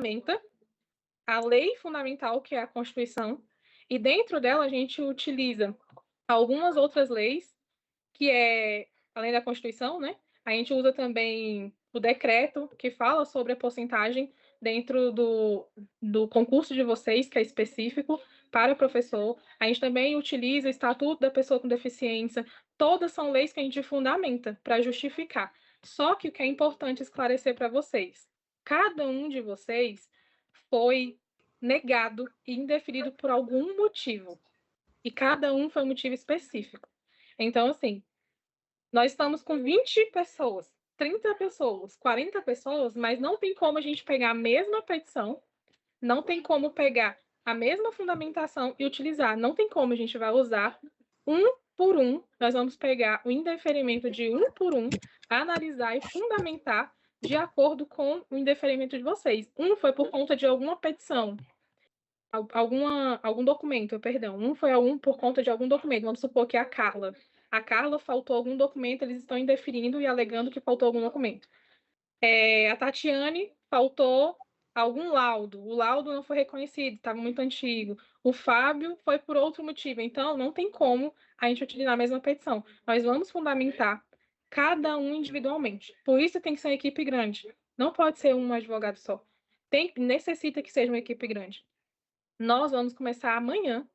fundamenta a lei fundamental, que é a Constituição, e dentro dela a gente utiliza algumas outras leis, que é, além da Constituição, né? A gente usa também o decreto, que fala sobre a porcentagem dentro do concurso de vocês, que é específico para professor. A gente também utiliza o Estatuto da Pessoa com Deficiência. Todas são leis que a gente fundamenta para justificar. Só que o que é importante esclarecer para vocês, cada um de vocês foi negado e indeferido por algum motivo. E cada um foi um motivo específico. Então, assim, nós estamos com 20 pessoas, 30 pessoas, 40 pessoas, mas não tem como a gente pegar a mesma petição, não tem como pegar a mesma fundamentação e utilizar. Não tem como a gente vai usar um por um, nós vamos pegar o indeferimento de um por um, analisar e fundamentar de acordo com o indeferimento de vocês. Um foi por conta de alguma petição, algum documento, perdão. Um foi por conta de algum documento. Vamos supor que é a Carla. A Carla faltou algum documento, eles estão indeferindo e alegando que faltou algum documento. A Tatiane faltou algum laudo. O laudo não foi reconhecido, estava muito antigo. O Fábio foi por outro motivo. Então, não tem como a gente utilizar a mesma petição. Nós vamos fundamentar cada um individualmente. Por isso tem que ser uma equipe grande. Não pode ser um advogado só. Necessita que seja uma equipe grande. Nós vamos começar amanhã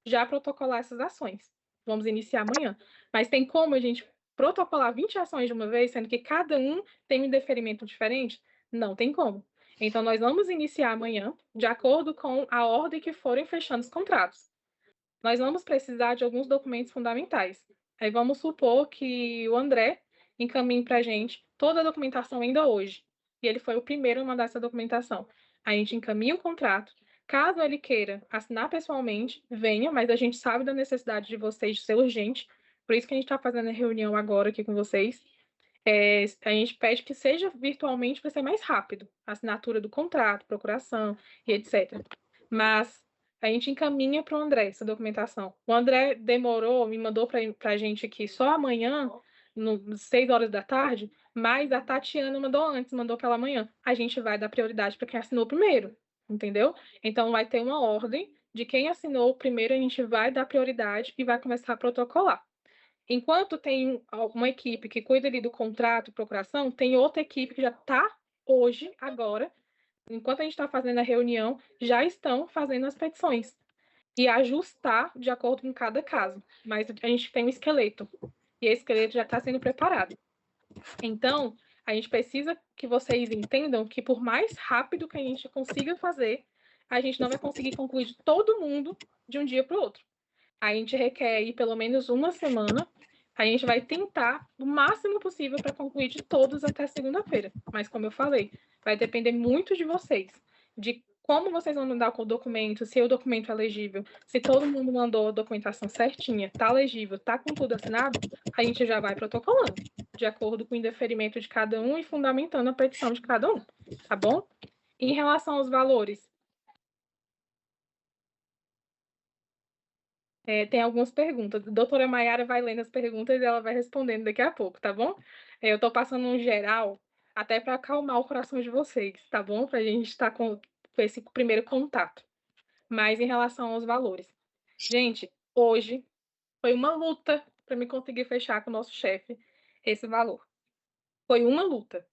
já a protocolar essas ações. Vamos iniciar amanhã. Mas tem como a gente protocolar 20 ações de uma vez, sendo que cada um tem um indeferimento diferente? Não tem como. Então, nós vamos iniciar amanhã, de acordo com a ordem que forem fechando os contratos. Nós vamos precisar de alguns documentos fundamentais. Aí vamos supor que o André encaminhe para a gente toda a documentação ainda hoje. E ele foi o primeiro a mandar essa documentação. A gente encaminha o contrato. Caso ele queira assinar pessoalmente, venha, mas a gente sabe da necessidade de vocês de ser urgente. Por isso que a gente está fazendo a reunião agora aqui com vocês. A gente pede que seja virtualmente para ser mais rápido. A assinatura do contrato, procuração e etc. Mas a gente encaminha para o André essa documentação. O André demorou, me mandou para a gente aqui só amanhã, 6 horas da tarde, mas a Tatiana mandou antes, mandou pela manhã. A gente vai dar prioridade para quem assinou primeiro, entendeu? Então vai ter uma ordem de quem assinou primeiro, a gente vai dar prioridade e vai começar a protocolar. Enquanto tem uma equipe que cuida ali do contrato, procuração, tem outra equipe que já está hoje, agora, enquanto a gente está fazendo a reunião, já estão fazendo as petições e ajustar de acordo com cada caso. Mas a gente tem um esqueleto e esse esqueleto já está sendo preparado. Então, a gente precisa que vocês entendam que por mais rápido que a gente consiga fazer, a gente não vai conseguir concluir de todo mundo de um dia para o outro. A gente requer aí pelo menos uma semana. A gente vai tentar o máximo possível para concluir de todos até segunda-feira. Mas, como eu falei, vai depender muito de vocês, de como vocês vão mandar o documento, se o documento é legível, se todo mundo mandou a documentação certinha, tá legível, tá com tudo assinado, a gente já vai protocolando, de acordo com o indeferimento de cada um e fundamentando a petição de cada um, tá bom? Em relação aos valores, tem algumas perguntas. A doutora Maiara vai lendo as perguntas e ela vai respondendo daqui a pouco, tá bom? Eu estou passando um geral até para acalmar o coração de vocês, tá bom? Para a gente estar com esse primeiro contato. Mas em relação aos valores. Gente, hoje foi uma luta para me conseguir fechar com o nosso chefe esse valor. Foi uma luta.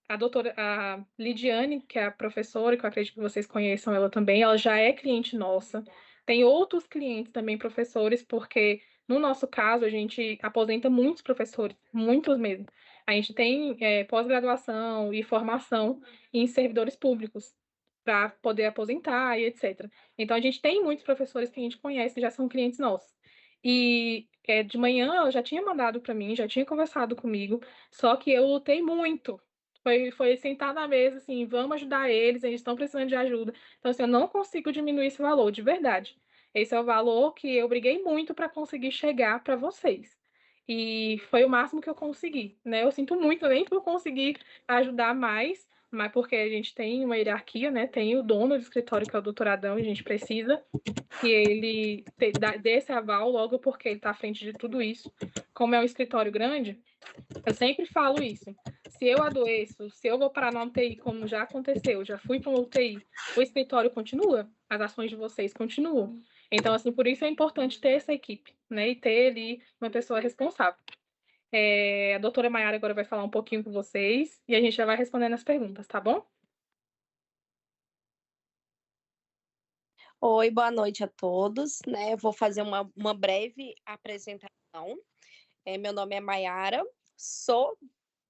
A Lidiane, que é a professora, que eu acredito que vocês conheçam ela também, ela já é cliente nossa. Tem outros clientes também, professores, porque no nosso caso a gente aposenta muitos professores, muitos mesmo. A gente tem pós-graduação e formação em servidores públicos para poder aposentar e etc. Então a gente tem muitos professores que a gente conhece, que já são clientes nossos. E de manhã ela já tinha mandado para mim, já tinha conversado comigo, só que eu lutei muito. Foi sentar na mesa, assim, vamos ajudar eles estão precisando de ajuda. Então, assim, eu não consigo diminuir esse valor, de verdade. Esse é o valor que eu briguei muito para conseguir chegar para vocês. E foi o máximo que eu consegui, né? Eu sinto muito nem por conseguir ajudar mais, mas porque a gente tem uma hierarquia, né? Tem o dono do escritório, que é o doutor Adão, e a gente precisa que ele dê esse aval logo porque ele está à frente de tudo isso. Como é um escritório grande, eu sempre falo isso. se eu adoeço, se eu vou parar na UTI, como já aconteceu, já fui para uma UTI, o escritório continua, as ações de vocês continuam. Então, assim, por isso é importante ter essa equipe, né? E ter ali uma pessoa responsável. A doutora Maiara agora vai falar um pouquinho com vocês e a gente já vai respondendo as perguntas, tá bom? Oi, boa noite a todos, né? Eu vou fazer uma breve apresentação. Meu nome é Maiara, sou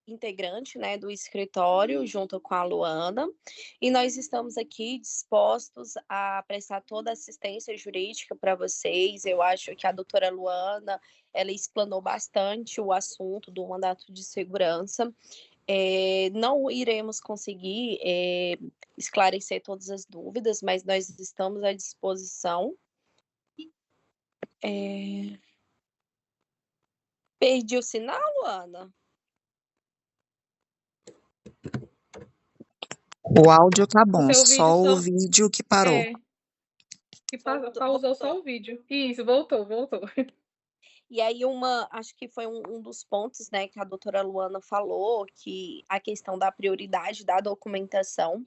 integrante, né, do escritório junto com a Luana, e nós estamos aqui dispostos a prestar toda a assistência jurídica para vocês. Eu acho que a doutora Luana, ela explanou bastante o assunto do mandato de segurança. Não iremos conseguir esclarecer todas as dúvidas, mas nós estamos à disposição. Perdi o sinal, Luana? O áudio tá O bom, seu vídeo só o só. vídeo que parou. Que pausou só o vídeo. Isso, voltou. E aí, acho que foi um dos pontos, né, que a doutora Luana falou, que a questão da prioridade da documentação.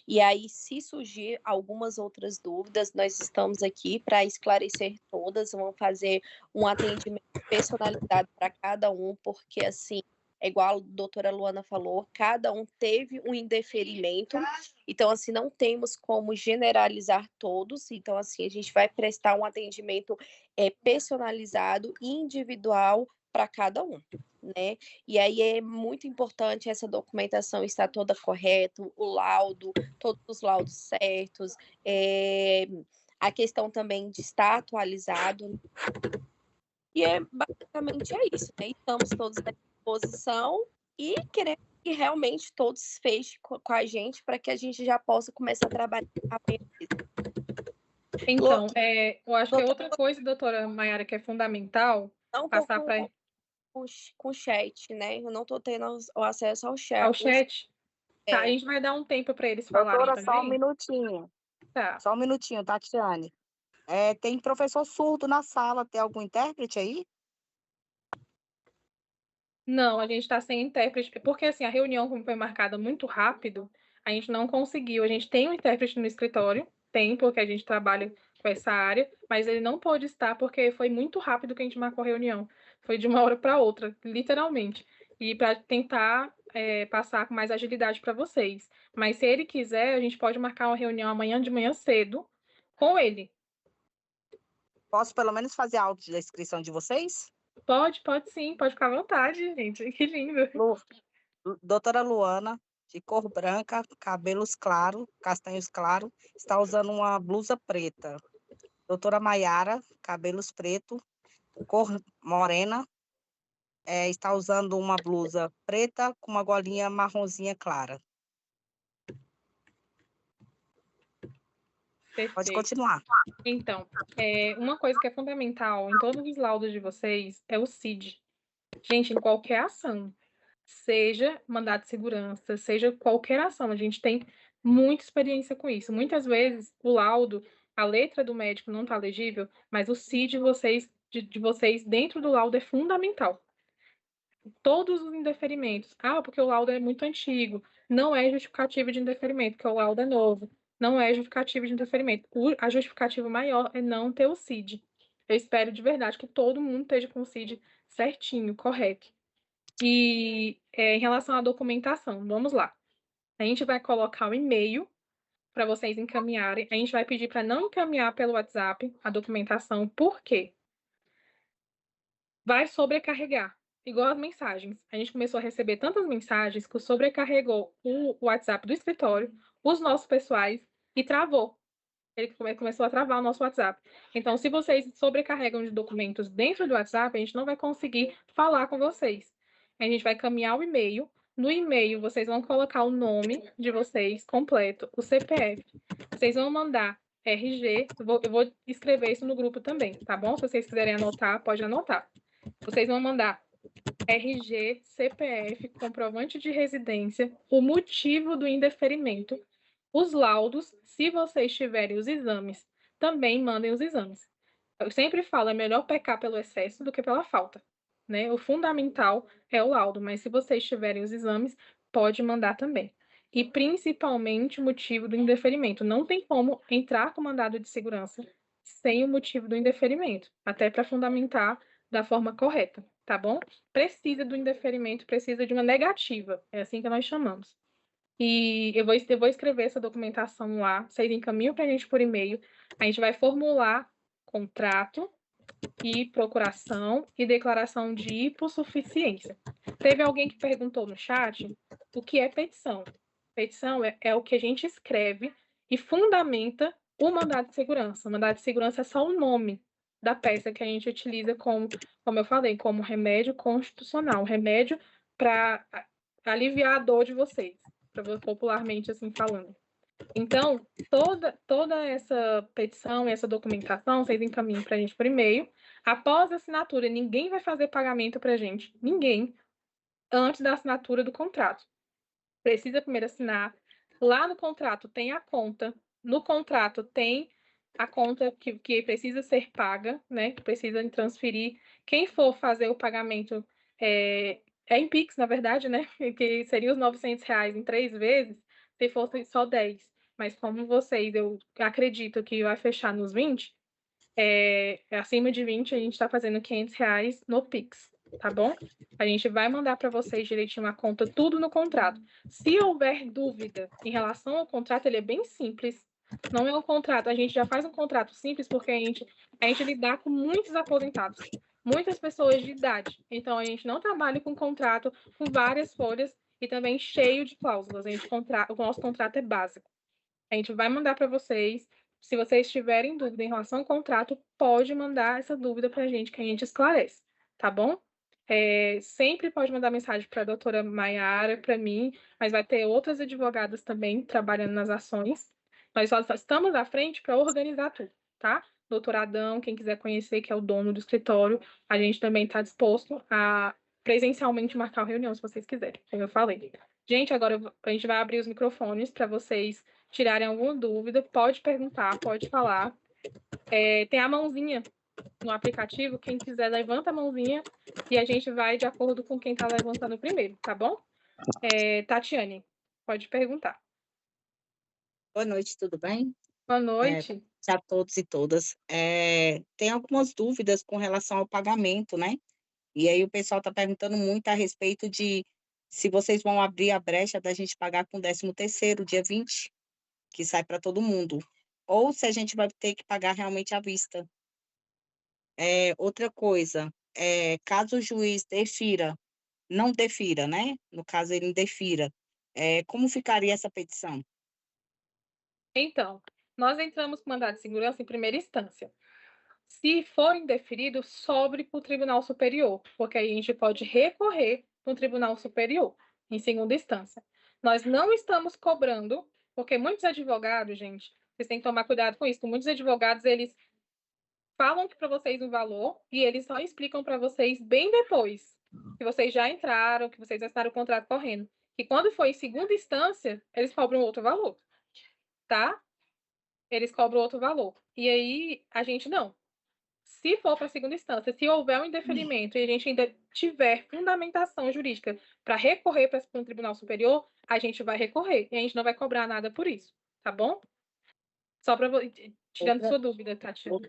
E aí, se surgir algumas outras dúvidas, nós estamos aqui para esclarecer todas, vamos fazer um atendimento personalizado para cada um, porque assim, é igual a doutora Luana falou, cada um teve um indeferimento, então assim, não temos como generalizar todos, então assim, a gente vai prestar um atendimento personalizado e individual para cada um, né? E aí é muito importante essa documentação estar toda correta, o laudo, todos os laudos certos, a questão também de estar atualizado. E basicamente é isso, né? Estamos todos à disposição e queremos que realmente todos fechem com a gente para que a gente já possa começar a trabalhar amanhã. Então, eu acho que é outra coisa, doutora Maiara, que é fundamental Não tô passar para com o chat, né? Eu não tô tendo o acesso ao ao chat. chat. Tá, a gente vai dar um tempo para eles falarem Doutora, só um também. minutinho. Tá. Só um minutinho, Tatiane. Tem professor surdo na sala, tem algum intérprete aí? Não, a gente está sem intérprete, porque assim, a reunião, como foi marcada muito rápido, a gente não conseguiu. A gente tem um intérprete no escritório, tem, porque a gente trabalha com essa área, mas ele não pôde estar porque foi muito rápido que a gente marcou a reunião. Foi de uma hora para outra, literalmente. E para tentar passar com mais agilidade para vocês. Mas se ele quiser, a gente pode marcar uma reunião amanhã de manhã cedo com ele. Posso pelo menos fazer a audiodescrição de vocês? Pode sim, pode ficar à vontade, gente. Que lindo. Doutora Luana, de cor branca, cabelos claros, castanhos claros, está usando uma blusa preta. Doutora Maiara, cabelos preto, cor morena, está usando uma blusa preta com uma golinha marronzinha clara. Perfeito. Pode continuar. Então, uma coisa que é fundamental em todos os laudos de vocês é o CID. Gente, em qualquer ação, seja mandado de segurança, seja qualquer ação, a gente tem muita experiência com isso. Muitas vezes, o laudo, a letra do médico não está legível, mas o CID de vocês dentro do laudo é fundamental. Todos os indeferimentos. Porque o laudo é muito antigo. Não é justificativo de indeferimento, porque o laudo é novo. Não é justificativo de indeferimento. A justificativa maior é não ter o CID. Eu espero de verdade que todo mundo esteja com o CID certinho, correto. E em relação à documentação, vamos lá. A gente vai colocar o e-mail para vocês encaminharem. A gente vai pedir para não encaminhar pelo WhatsApp a documentação, por quê? Vai sobrecarregar. Igual as mensagens. A gente começou a receber tantas mensagens que sobrecarregou o WhatsApp do escritório, os nossos pessoais, e travou. Ele começou a travar o nosso WhatsApp. Então, se vocês sobrecarregam de documentos dentro do WhatsApp, a gente não vai conseguir falar com vocês. A gente vai caminhar o e-mail. No e-mail, vocês vão colocar o nome de vocês completo, o CPF. Vocês vão mandar RG. Eu vou escrever isso no grupo também, tá bom? Se vocês quiserem anotar, pode anotar. Vocês vão mandar RG, CPF, comprovante de residência, o motivo do indeferimento, os laudos, se vocês tiverem os exames, também mandem os exames. Eu sempre falo, é melhor pecar pelo excesso do que pela falta. né? O fundamental é o laudo, mas se vocês tiverem os exames, pode mandar também. E principalmente o motivo do indeferimento. Não tem como entrar com mandado de segurança sem o motivo do indeferimento, até para fundamentar da forma correta, tá bom? Precisa do indeferimento, precisa de uma negativa, é assim que nós chamamos. E eu vou escrever essa documentação lá, vocês encaminham para a gente por e-mail, a gente vai formular contrato e procuração e declaração de hipossuficiência. Teve alguém que perguntou no chat o que é petição. Petição é o que a gente escreve e fundamenta o mandado de segurança. O mandado de segurança é só o nome da peça que a gente utiliza como eu falei, como remédio constitucional, remédio para aliviar a dor de vocês, popularmente assim falando. Então, toda essa petição e essa documentação, vocês encaminham para a gente por e-mail. Após a assinatura, ninguém vai fazer pagamento para a gente, ninguém, antes da assinatura do contrato. Precisa primeiro assinar. Lá no contrato tem a conta. No contrato tem a conta que precisa ser paga, né? Que precisa transferir. Quem for fazer o pagamento é em Pix, na verdade, né? Que seria os R$ 900 em 3 vezes, se fosse só 10. Mas como vocês, eu acredito que vai fechar nos 20, acima de 20, a gente está fazendo R$ 500 no Pix, tá bom? A gente vai mandar para vocês direitinho a conta, tudo no contrato. Se houver dúvida em relação ao contrato, ele é bem simples. Não é um contrato, a gente já faz um contrato simples porque a gente lidar com muitos aposentados, muitas pessoas de idade. Então, a gente não trabalha com contrato com várias folhas e também cheio de cláusulas. O nosso contrato é básico. A gente vai mandar para vocês. Se vocês tiverem dúvida em relação ao contrato, pode mandar essa dúvida para a gente, que a gente esclarece, tá bom? Sempre pode mandar mensagem para a doutora Maiara, para mim, mas vai ter outras advogadas também trabalhando nas ações. Nós só estamos à frente para organizar tudo, tá? Doutor Adão, quem quiser conhecer, que é o dono do escritório, a gente também está disposto a presencialmente marcar uma reunião, se vocês quiserem, como eu falei. Gente, agora a gente vai abrir os microfones para vocês tirarem alguma dúvida. Pode perguntar, pode falar. Tem a mãozinha no aplicativo, quem quiser levanta a mãozinha e a gente vai de acordo com quem está levantando primeiro, tá bom? Tatiane, pode perguntar. Boa noite, tudo bem? Boa noite. A todos e todas. Tem algumas dúvidas com relação ao pagamento, né? E aí o pessoal está perguntando muito a respeito de se vocês vão abrir a brecha da gente pagar com o 13º, dia 20, que sai para todo mundo, ou se a gente vai ter que pagar realmente à vista. Outra coisa, caso o juiz não defira, né? No caso, ele indefira, como ficaria essa petição? Então, nós entramos com mandado de segurança em primeira instância. Se for indeferido, sobre para o Tribunal Superior, porque aí a gente pode recorrer para o Tribunal Superior, em segunda instância. Nós não estamos cobrando, porque muitos advogados, gente, vocês têm que tomar cuidado com isso. Muitos advogados, eles falam para vocês um valor e eles só explicam para vocês bem depois que vocês já entraram, que vocês já estaram o contrato correndo. E quando for em segunda instância, eles cobram outro valor, tá? Eles cobram outro valor. E aí, a gente não. Se for para a segunda instância, se houver um indeferimento e a gente ainda tiver fundamentação jurídica para recorrer para um tribunal superior, a gente vai recorrer e a gente não vai cobrar nada por isso, tá bom? Só para tirando sua dúvida, Tatiana.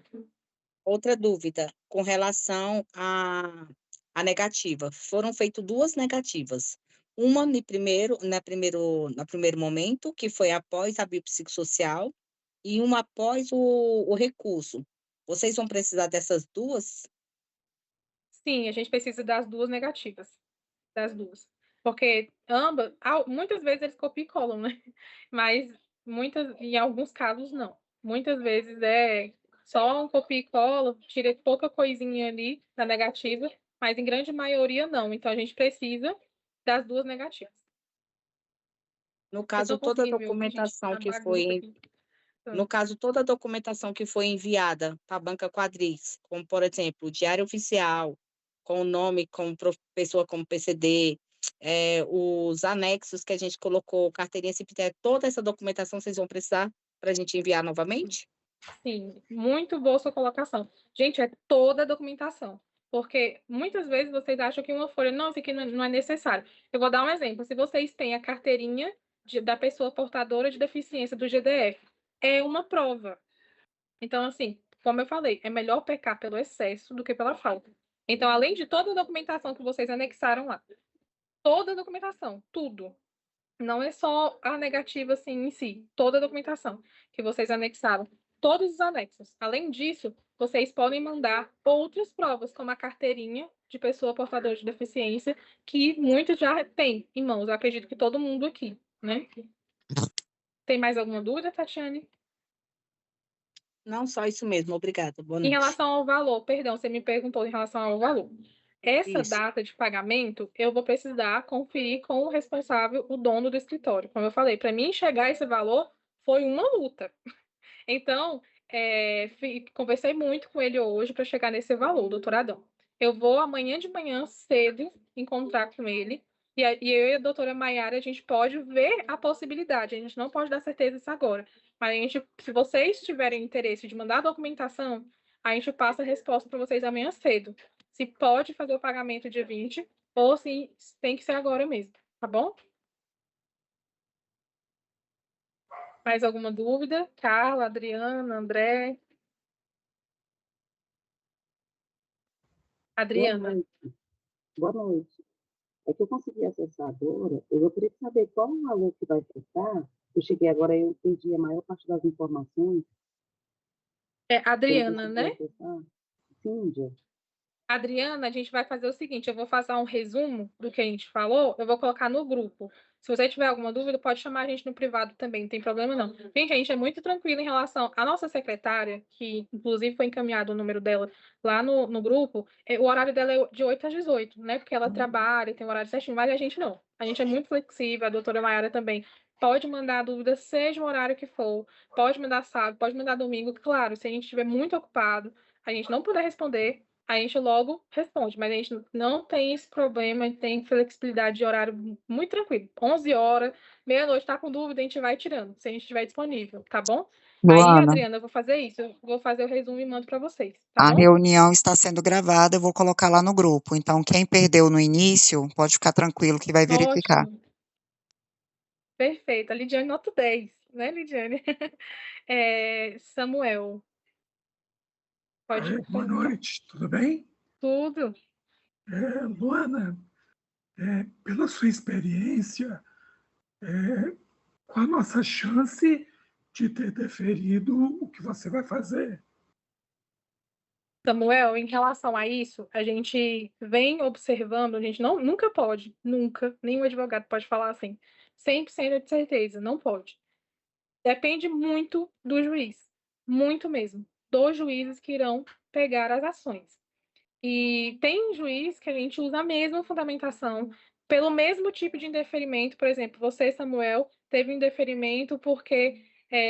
Outra dúvida com relação à negativa. Foram feitas 2 negativas. Uma no primeiro momento, que foi após a biopsicossocial, e uma após o recurso. Vocês vão precisar dessas 2? Sim, a gente precisa das 2 negativas. Das 2. Porque muitas vezes eles copiam e colam, né? Mas em alguns casos, não. Muitas vezes é só um copia e cola, tira pouca coisinha ali da negativa, mas em grande maioria não. Então, a gente precisa das 2 negativas. No caso, toda a documentação que foi... No caso, toda a documentação que foi enviada para a banca Quadris, como, por exemplo, o diário oficial, com o nome, como pessoa como PCD, os anexos que a gente colocou, carteirinha CPTE, toda essa documentação vocês vão precisar para a gente enviar novamente? Sim, muito boa sua colocação. Gente, é toda a documentação. Porque muitas vezes vocês acham que uma folha, não, isso aqui não é necessário. Eu vou dar um exemplo. Se vocês têm a carteirinha da pessoa portadora de deficiência do GDF, é uma prova. Então, assim, como eu falei, é melhor pecar pelo excesso do que pela falta. Então, além de toda a documentação que vocês anexaram lá, toda a documentação, tudo. Não é só a negativa assim em si, toda a documentação que vocês anexaram, todos os anexos. Além disso, vocês podem mandar outras provas, como a carteirinha de pessoa portadora de deficiência, que muitos já têm em mãos. Eu acredito que todo mundo aqui, né? Tem mais alguma dúvida, Tatiane? Não, só isso mesmo. Obrigada. Boa Em noite. relação ao valor, perdão, você me perguntou em relação ao valor. Essa Isso. data de pagamento, eu vou precisar conferir com o responsável, o dono do escritório. Como eu falei, para mim chegar esse valor foi uma luta. Então, conversei muito com ele hoje para chegar nesse valor, doutor Adão. Eu vou amanhã de manhã cedo encontrar com ele. E eu e a doutora Maiara, a gente pode ver a possibilidade. A gente não pode dar certeza disso agora. Mas a gente, se vocês tiverem interesse de mandar a documentação, a gente passa a resposta para vocês amanhã cedo. Se pode fazer o pagamento dia 20 ou se tem que ser agora mesmo, tá bom? Mais alguma dúvida? Carla, Adriana, André? Boa Adriana. noite. Boa noite. É que eu consegui acessar agora. Eu gostaria de saber qual o valor que vai prestar. Eu cheguei agora, eu entendi a maior parte das informações. É Eu Adriana, consegui né? acessar. Cíndia. Adriana, a gente vai fazer o seguinte: eu vou fazer um resumo do que a gente falou, eu vou colocar no grupo. Se você tiver alguma dúvida, pode chamar a gente no privado também, não tem problema não. Gente, a gente é muito tranquilo em relação à nossa secretária, que inclusive foi encaminhado o número dela lá no grupo, o horário dela é de 8 às 18, né? Porque ela trabalha, tem um horário certinho, mas a gente não. A gente é muito flexível, a doutora Maiara também. Pode mandar dúvida, seja o horário que for, pode mandar sábado, pode mandar domingo. Claro, se a gente estiver muito ocupado, a gente não puder responder, a gente logo responde, mas a gente não tem esse problema, tem flexibilidade de horário muito tranquilo. 11 horas, meia-noite, tá com dúvida, a gente vai tirando, se a gente estiver disponível, tá bom? Aí, Luana, Adriana, eu vou fazer isso, eu vou fazer o resumo e mando para vocês, tá a bom? reunião está sendo gravada, eu vou colocar lá no grupo. Então, quem perdeu no início, pode ficar tranquilo que vai verificar. Ótimo. Perfeito. A Lidiane nota 10, né, Lidiane? Samuel, pode Boa noite, tudo bem? tudo. Luana, pela sua experiência, qual a nossa chance de ter deferido o que você vai fazer? Samuel, em relação a isso, a gente vem observando, a gente nunca pode, nunca, nenhum advogado pode falar assim, 100% de certeza, não pode. Depende muito do juiz, muito mesmo, dos juízes que irão pegar as ações. E tem juiz que a gente usa a mesma fundamentação, pelo mesmo tipo de indeferimento. Por exemplo, você, Samuel, teve um indeferimento porque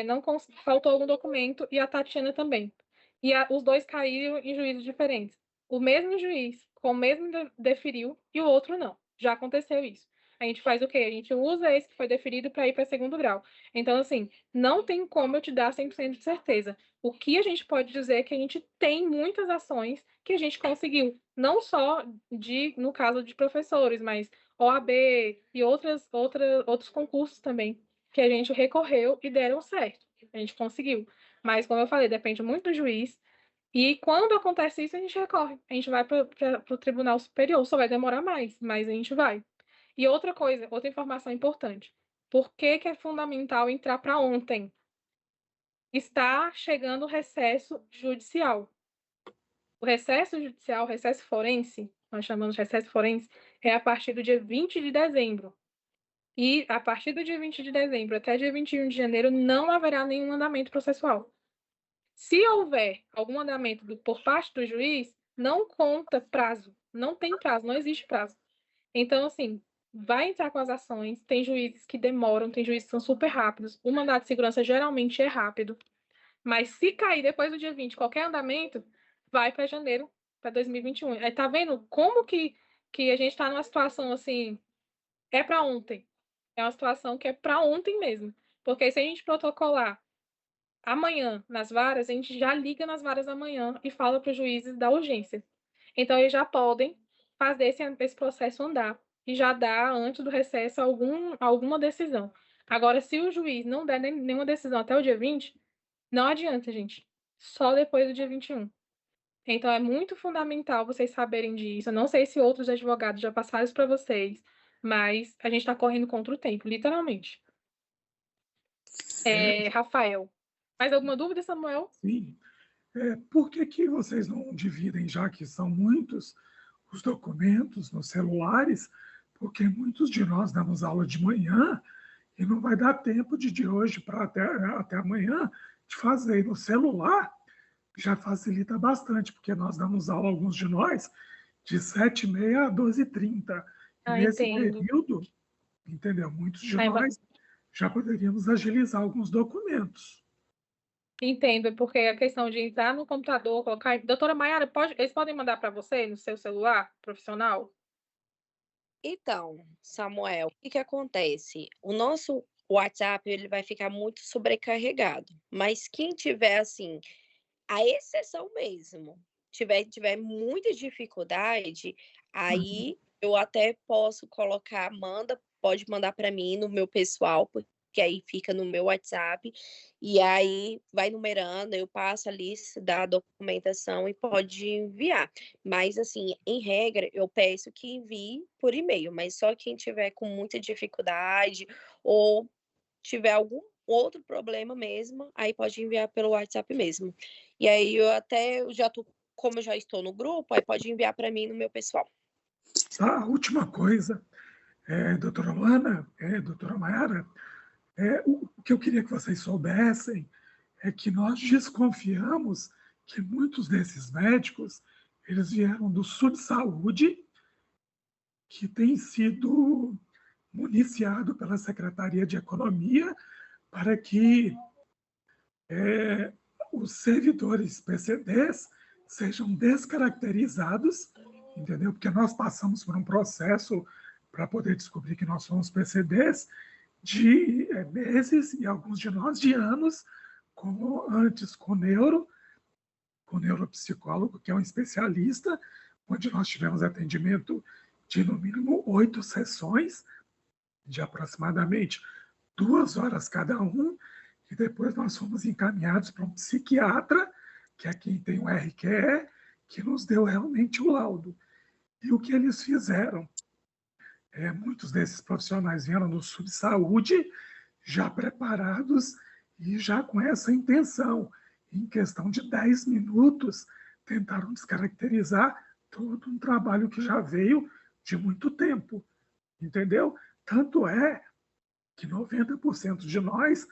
não faltou algum documento, e a Tatiana também. E os dois caíram em juízes diferentes. O mesmo juiz, com o mesmo deferiu, e o outro não. Já aconteceu isso. A gente faz o quê? A gente usa esse que foi deferido para ir para segundo grau. Então, assim, não tem como eu te dar 100% de certeza. O que a gente pode dizer é que a gente tem muitas ações que a gente conseguiu, não só no caso de professores, mas OAB e outros concursos também, que a gente recorreu e deram certo. A gente conseguiu. Mas, como eu falei, depende muito do juiz. E quando acontece isso, a gente recorre. A gente vai para o Tribunal Superior. Só vai demorar mais, mas a gente vai. E outra coisa, outra informação importante. Por que é fundamental entrar para ontem? Está chegando o recesso judicial. O recesso judicial, o recesso forense, nós chamamos de recesso forense, é a partir do dia 20 de dezembro. E a partir do dia 20 de dezembro até dia 21 de janeiro não haverá nenhum andamento processual. Se houver algum andamento por parte do juiz, não conta prazo, não tem prazo, não existe prazo. Então, assim, vai entrar com as ações, tem juízes que demoram, tem juízes que são super rápidos, o mandado de segurança geralmente é rápido, mas se cair depois do dia 20 qualquer andamento, vai para janeiro, para 2021. Aí tá vendo como que a gente está numa situação assim, é para ontem. É uma situação que é para ontem mesmo. Porque se a gente protocolar amanhã nas varas, a gente já liga nas varas amanhã e fala para os juízes da urgência. Então, eles já podem fazer esse processo andar e já dar, antes do recesso, alguma decisão. Agora, se o juiz não der nenhuma decisão até o dia 20, não adianta, gente. Só depois do dia 21. Então, é muito fundamental vocês saberem disso. Eu não sei se outros advogados já passaram isso para vocês, mas a gente está correndo contra o tempo, literalmente. Rafael, mais alguma dúvida, Samuel? Sim. Por que vocês não dividem, já que são muitos, os documentos nos celulares? Porque muitos de nós damos aula de manhã e não vai dar tempo de hoje para até amanhã de fazer. No celular já facilita bastante, porque nós damos aula, alguns de nós, de 7h30 a 12h30. E nesse Entendo. período, entendeu? Muitos de nós já poderíamos agilizar alguns documentos. Entendo, porque a questão de entrar no computador, colocar. Doutora Maiara, eles podem mandar para você no seu celular profissional? Então, Samuel, o que acontece? O nosso WhatsApp ele vai ficar muito sobrecarregado, mas quem tiver assim, a exceção mesmo, tiver muita dificuldade, aí eu até posso colocar, pode mandar para mim no meu pessoal, porque aí fica no meu WhatsApp, e aí vai numerando, eu passo a lista da documentação e pode enviar. Mas, assim, em regra, eu peço que envie por e-mail, mas só quem tiver com muita dificuldade ou tiver algum outro problema mesmo, aí pode enviar pelo WhatsApp mesmo. E aí como eu já estou no grupo, aí pode enviar para mim no meu pessoal. A última coisa, doutora Luana, doutora Maiara, o que eu queria que vocês soubessem é que nós desconfiamos que muitos desses médicos, eles vieram do subsaúde, que tem sido municiado pela Secretaria de Economia para que os servidores PCDs sejam descaracterizados, entendeu? Porque nós passamos por um processo para poder descobrir que nós somos PCDs de meses e alguns de nós de anos, antes com neuropsicólogo, que é um especialista, onde nós tivemos atendimento de no mínimo 8 sessões, de aproximadamente 2 horas cada um, e depois nós fomos encaminhados para um psiquiatra, que é quem tem o RQE, que nos deu realmente o laudo. E o que eles fizeram? Muitos desses profissionais vieram do subsaúde, já preparados e já com essa intenção. Em questão de 10 minutos, tentaram descaracterizar todo um trabalho que já veio de muito tempo, entendeu? Tanto é que 90% de nós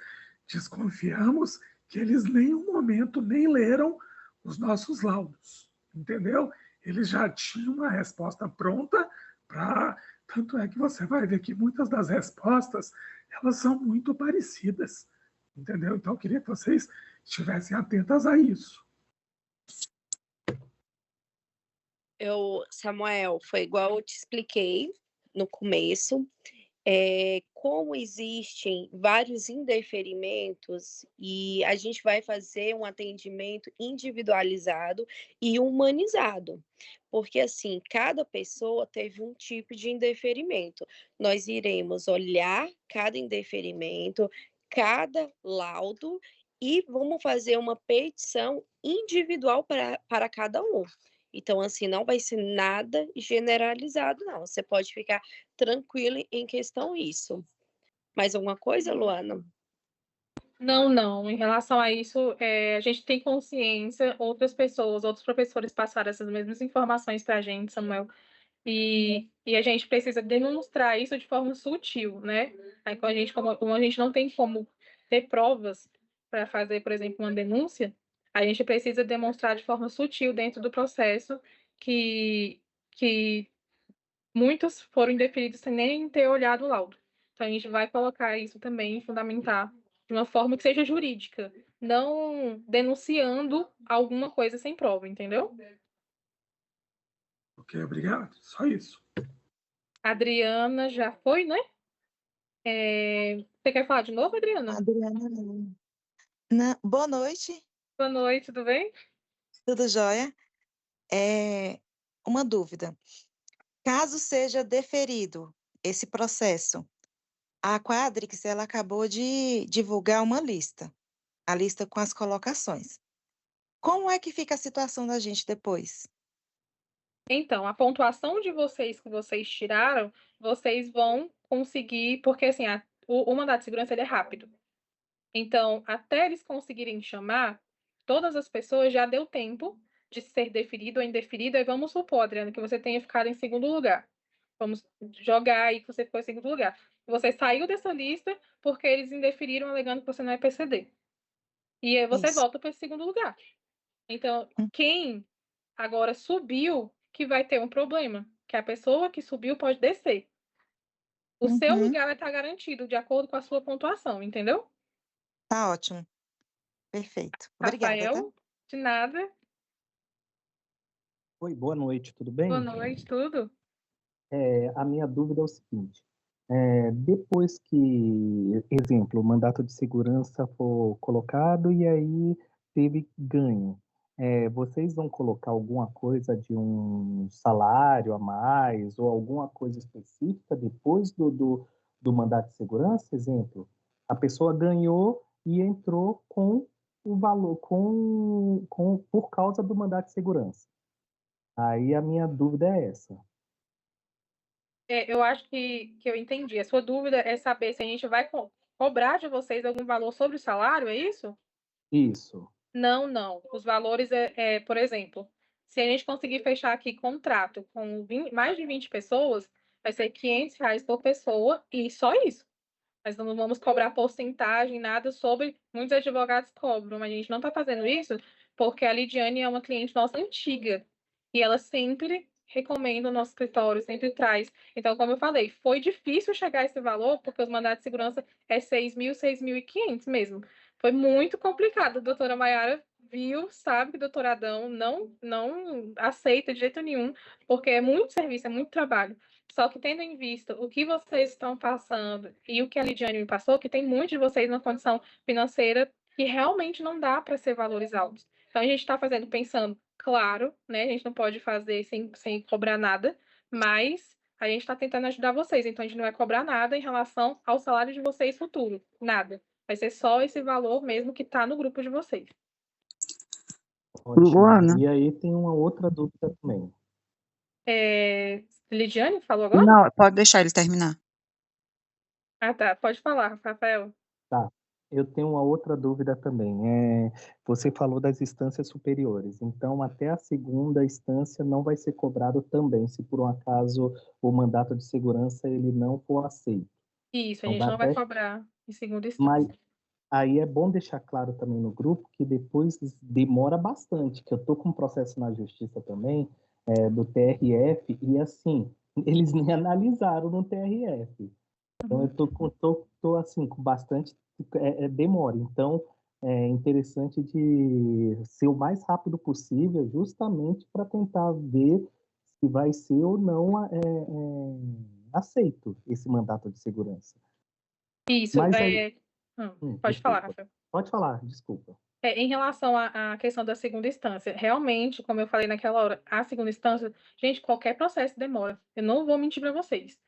desconfiamos que eles nem um momento nem leram os nossos laudos, entendeu? Eles já tinham uma resposta pronta para... Tanto é que você vai ver que muitas das respostas, elas são muito parecidas, entendeu? Então, eu queria que vocês estivessem atentas a isso. Samuel, foi igual eu te expliquei no começo, como existem vários indeferimentos e a gente vai fazer um atendimento individualizado e humanizado, porque assim, cada pessoa teve um tipo de indeferimento. Nós iremos olhar cada indeferimento, cada laudo e vamos fazer uma petição individual para cada um. Então, assim, não vai ser nada generalizado, não. Você pode ficar tranquilo em questão isso. Mais alguma coisa, Luana? Não. Em relação a isso, a gente tem consciência, outras pessoas, outros professores passaram essas mesmas informações para a gente, Samuel, e a gente precisa demonstrar isso de forma sutil, né? Aí, como a gente não tem como ter provas para fazer, por exemplo, uma denúncia, a gente precisa demonstrar de forma sutil dentro do processo que muitos foram indeferidos sem nem ter olhado o laudo. Então, a gente vai colocar isso também, fundamentar de uma forma que seja jurídica, não denunciando alguma coisa sem prova, entendeu? Ok, obrigado. Só isso. Adriana já foi, né? Você quer falar de novo, Adriana? Adriana, não. Boa noite. Boa noite, tudo bem? Tudo jóia? uma dúvida. Caso seja deferido esse processo, a Quadrix ela acabou de divulgar uma lista, a lista com as colocações. Como é que fica a situação da gente depois? Então, a pontuação de vocês que vocês tiraram, vocês vão conseguir, porque assim, o mandado de segurança ele é rápido. Então, até eles conseguirem chamar todas as pessoas, já deu tempo de ser deferido ou indeferido. Aí vamos supor, Adriana, que você tenha ficado em segundo lugar. Vamos jogar aí que você ficou em segundo lugar. Você saiu dessa lista porque eles indeferiram alegando que você não é PCD. E aí você Isso. volta para esse segundo lugar. Então, quem agora subiu que vai ter um problema, que a pessoa que subiu pode descer. O seu Uhum. lugar vai estar garantido de acordo com a sua pontuação, entendeu? Tá ótimo. Perfeito. Obrigada, tá? Rafael, de nada. Oi, boa noite, tudo Boa bem? noite, tudo? A minha dúvida é o seguinte: depois que, exemplo, o mandato de segurança for colocado e aí teve ganho, vocês vão colocar alguma coisa de um salário a mais ou alguma coisa específica depois do mandato de segurança? Exemplo, a pessoa ganhou e entrou com o valor, por causa do mandato de segurança. Aí a minha dúvida é essa. Eu acho que eu entendi. A sua dúvida é saber se a gente vai cobrar de vocês algum valor sobre o salário, é isso? Isso. Não, não. Os valores por exemplo, se a gente conseguir fechar aqui contrato com mais de 20 pessoas, vai ser R$ 500 por pessoa e só isso. Nós não vamos cobrar porcentagem, nada sobre. Muitos advogados cobram, mas a gente não está fazendo isso porque a Lidiane é uma cliente nossa antiga e ela sempre recomenda o nosso escritório, sempre traz. Então, como eu falei, foi difícil chegar a esse valor porque os mandados de segurança é 6.000, 6.500 mesmo. Foi muito complicado. A doutora Maiara viu, sabe que o doutor Adão não aceita de jeito nenhum, porque é muito serviço, é muito trabalho. Só que tendo em vista o que vocês estão passando e o que a Lidiane me passou, que tem muitos de vocês numa condição financeira que realmente não dá para ser valores altos. Então a gente está fazendo pensando, claro, né? A gente não pode fazer sem cobrar nada, mas a gente está tentando ajudar vocês. Então a gente não vai cobrar nada em relação ao salário de vocês futuro. Nada. Vai ser só esse valor mesmo que está no grupo de vocês. Ótimo. Luana? E aí tem uma outra dúvida também. Lidiane falou agora? Não, pode deixar ele terminar. Ah, tá. Pode falar, Rafael. Tá. Eu tenho uma outra dúvida também. Você falou das instâncias superiores, então até a segunda instância não vai ser cobrado também, se por um acaso o mandato de segurança ele não for aceito. Isso, a Então gente não vai cobrar em segunda Mas instância. aí é bom deixar claro também no grupo que depois demora bastante, que eu estou com um processo na justiça também, do TRF, e assim, eles nem analisaram no TRF. Então eu tô assim, com bastante demora. Então é interessante de ser o mais rápido possível, justamente para tentar ver se vai ser ou não aceito esse mandato de segurança. Isso, Mas aí, pode falar, desculpa. Rafael. Pode falar, desculpa. Em relação à questão da segunda instância, realmente, como eu falei naquela hora, a segunda instância, gente, qualquer processo demora. Eu não vou mentir para vocês.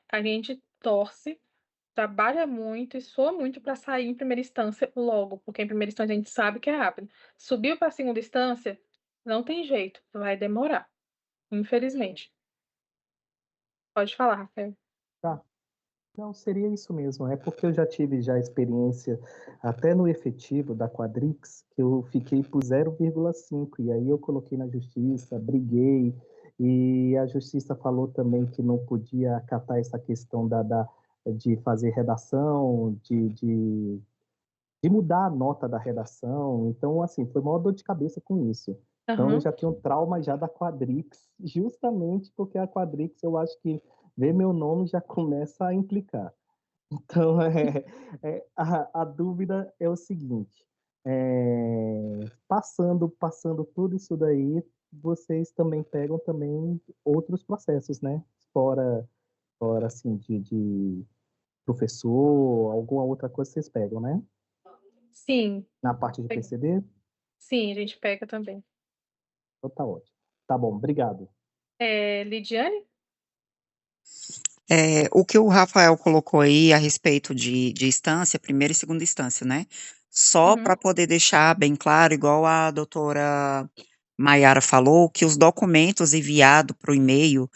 A gente torce, trabalha muito e soa muito para sair em primeira instância logo, porque em primeira instância a gente sabe que é rápido. Subiu para a segunda instância, não tem jeito, vai demorar, infelizmente. Pode falar, Rafael. Tá. Não, seria isso mesmo. É porque eu já tive experiência até no efetivo da Quadrix, que eu fiquei por 0,5 e aí eu coloquei na justiça, briguei e a justiça falou também que não podia acatar essa questão de fazer redação, de mudar a nota da redação. Então, assim, foi maior dor de cabeça com isso. Então, eu já tenho trauma já da Quadrix, justamente porque a Quadrix, eu acho que ver meu nome já começa a implicar. Então, a dúvida é o seguinte, passando tudo isso daí, vocês também pegam também outros processos, né? Fora assim, de professor, alguma outra coisa vocês pegam, né? Sim. Na parte de PCD? Sim, a gente pega também. Então tá ótimo. Tá bom, obrigado. Lidiane? O que o Rafael colocou aí a respeito de instância, primeira e segunda instância, né? Só para poder deixar bem claro, igual a doutora Maiara falou, que os documentos enviados para o e-mail,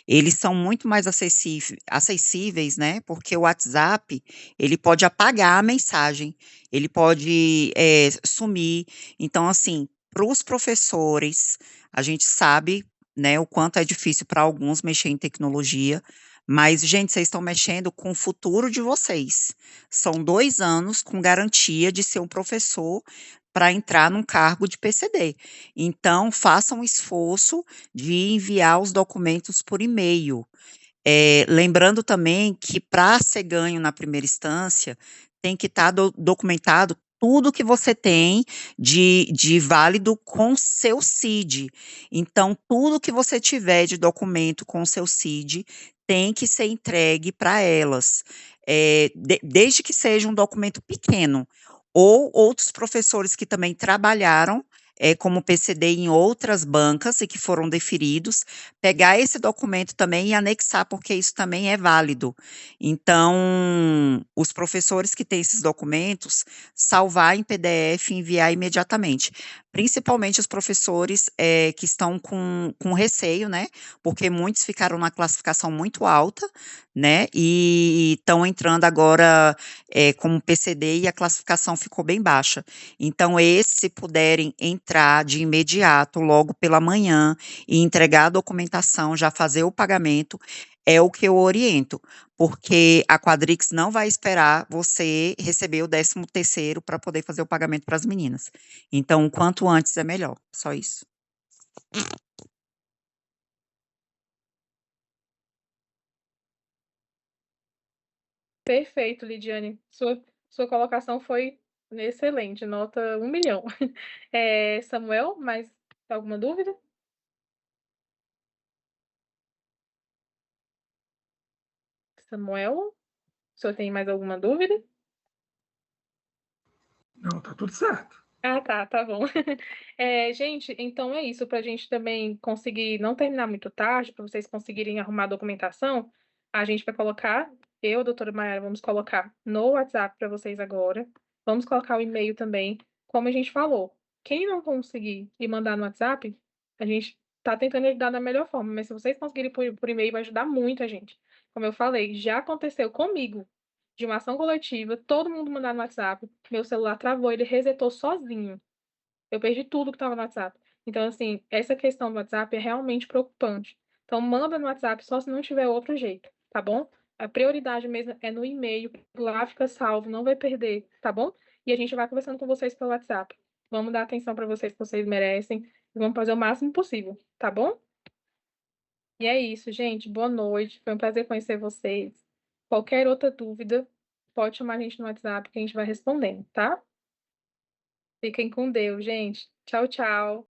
eles são muito mais acessíveis, né? Porque o WhatsApp, ele pode apagar a mensagem, ele pode sumir. Então, assim, para os professores, a gente sabe, né, o quanto é difícil para alguns mexer em tecnologia, mas, gente, vocês estão mexendo com o futuro de vocês. São 2 anos com garantia de ser um professor para entrar num cargo de PCD. Então, façam um esforço de enviar os documentos por e-mail. Lembrando também que para ser ganho na primeira instância, tem que estar documentado tudo que você tem de válido com seu CID. Então, tudo que você tiver de documento com seu CID tem que ser entregue para elas, desde que seja um documento pequeno. Ou outros professores que também trabalharam como PCD em outras bancas e que foram deferidos, pegar esse documento também e anexar, porque isso também é válido. Então, os professores que têm esses documentos, salvar em PDF e enviar imediatamente. Principalmente os professores que estão com receio, né? Porque muitos ficaram na classificação muito alta, né? E estão entrando agora como PCD e a classificação ficou bem baixa. Então, esses, se puderem entrar de imediato, logo pela manhã, e entregar a documentação, já fazer o pagamento, é o que eu oriento, porque a Quadrix não vai esperar você receber o 13º para poder fazer o pagamento para as meninas. Então, o quanto antes é melhor, só isso. Perfeito, Lidiane. Sua colocação foi excelente, nota 1 milhão. Samuel, mais alguma dúvida? Samuel, o senhor tem mais alguma dúvida? Não, tá tudo certo. Ah, tá bom. Gente, então é isso, para a gente também conseguir não terminar muito tarde, para vocês conseguirem arrumar a documentação, a gente vai colocar, eu, doutora Maiara, vamos colocar no WhatsApp para vocês agora, vamos colocar o e-mail também, como a gente falou. Quem não conseguir e mandar no WhatsApp, a gente tá tentando ajudar da melhor forma, mas se vocês conseguirem por e-mail, vai ajudar muito a gente. Como eu falei, já aconteceu comigo de uma ação coletiva, todo mundo mandar no WhatsApp, meu celular travou, ele resetou sozinho. Eu perdi tudo que estava no WhatsApp. Então, assim, essa questão do WhatsApp é realmente preocupante. Então, manda no WhatsApp só se não tiver outro jeito, tá bom? A prioridade mesmo é no e-mail, lá fica salvo, não vai perder, tá bom? E a gente vai conversando com vocês pelo WhatsApp. Vamos dar atenção para vocês que vocês merecem e vamos fazer o máximo possível, tá bom? E é isso, gente. Boa noite. Foi um prazer conhecer vocês. Qualquer outra dúvida, pode chamar a gente no WhatsApp que a gente vai respondendo, tá? Fiquem com Deus, gente. Tchau, tchau.